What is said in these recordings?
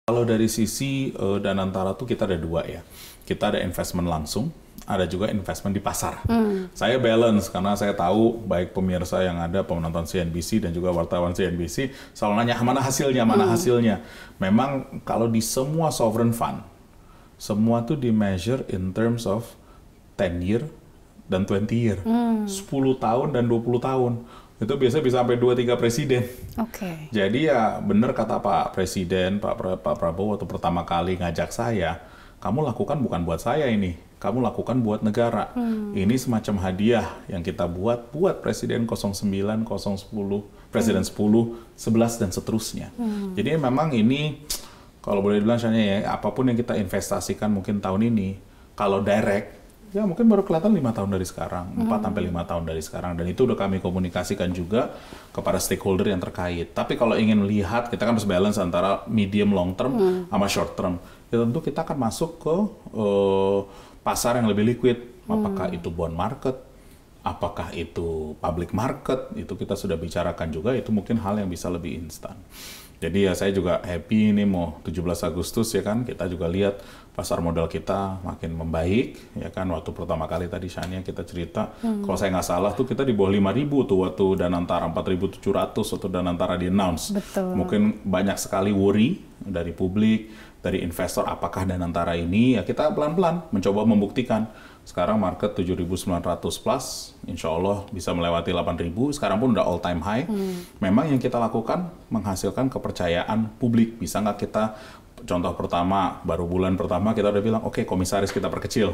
Kalau dari sisi Danantara tuh kita ada dua ya. Kita ada investment langsung, ada juga investment di pasar. Saya balance karena saya tahu baik pemirsa yang ada, penonton CNBC dan juga wartawan CNBC selalu nanya mana hasilnya, mana hasilnya. Memang kalau di semua sovereign fund, semua tuh di measure in terms of 10 year dan 20 year. 10 tahun dan 20 tahun. Itu biasanya bisa sampai 2-3 presiden. Oke. Jadi ya benar kata Pak Presiden, Pak Prabowo waktu pertama kali ngajak saya, kamu lakukan bukan buat saya ini, kamu lakukan buat negara. Ini semacam hadiah yang kita buat Presiden 09, 010, Presiden 10, 11 dan seterusnya. Jadi memang ini kalau boleh dibilang ya apapun yang kita investasikan mungkin tahun ini, kalau direct ya mungkin baru kelihatan 5 tahun dari sekarang, 4-5 tahun dari sekarang. Dan itu udah kami komunikasikan juga kepada stakeholder yang terkait. Tapi kalau ingin lihat, kita kan harus balance antara medium long term sama short term. Ya tentu kita akan masuk ke pasar yang lebih liquid. Apakah itu bond market, apakah itu public market, itu kita sudah bicarakan juga, itu mungkin hal yang bisa lebih instan. Jadi ya saya juga happy ini mau 17 Agustus ya kan, kita juga lihat pasar modal kita makin membaik ya kan. Waktu pertama kali tadi Shania kita cerita, kalau saya nggak salah tuh kita di bawah 5.000 tuh waktu Danantara 4.700 waktu Danantara di announce. Betul. Mungkin banyak sekali worry dari publik, dari investor apakah Danantara ini, ya kita pelan-pelan mencoba membuktikan. Sekarang market 7.900 plus, insya Allah bisa melewati 8.000, sekarang pun udah all time high. Memang yang kita lakukan menghasilkan kepercayaan publik. Bisa nggak kita, contoh pertama, baru bulan pertama kita udah bilang, oke, komisaris kita perkecil.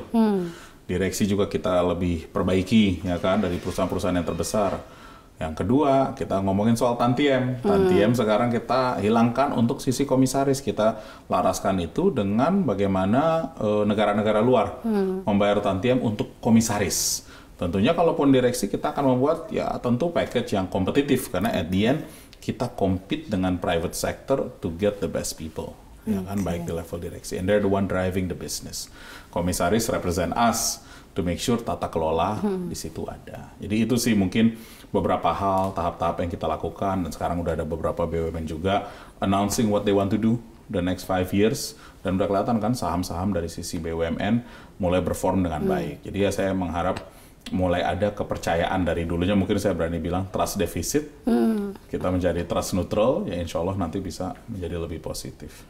Direksi juga kita lebih perbaiki, ya kan, dari perusahaan-perusahaan yang terbesar. Yang kedua, kita ngomongin soal tantiem. Tantiem sekarang kita hilangkan untuk sisi komisaris. Kita laraskan itu dengan bagaimana negara-negara luar membayar tantiem untuk komisaris. Tentunya kalaupun direksi kita akan membuat ya tentu package yang kompetitif. Karena at the end kita compete dengan private sector to get the best people. Ya kan, baik di level direksi. And they're the one driving the business. Komisaris represent us to make sure tata kelola di situ ada. Jadi itu sih mungkin beberapa hal, tahap-tahap yang kita lakukan, dan sekarang udah ada beberapa BUMN juga announcing what they want to do the next 5 years, dan udah kelihatan kan saham-saham dari sisi BUMN mulai perform dengan baik. Jadi ya saya mengharap mulai ada kepercayaan dari dulunya, mungkin saya berani bilang trust deficit, kita menjadi trust neutral, ya insya Allah nanti bisa menjadi lebih positif.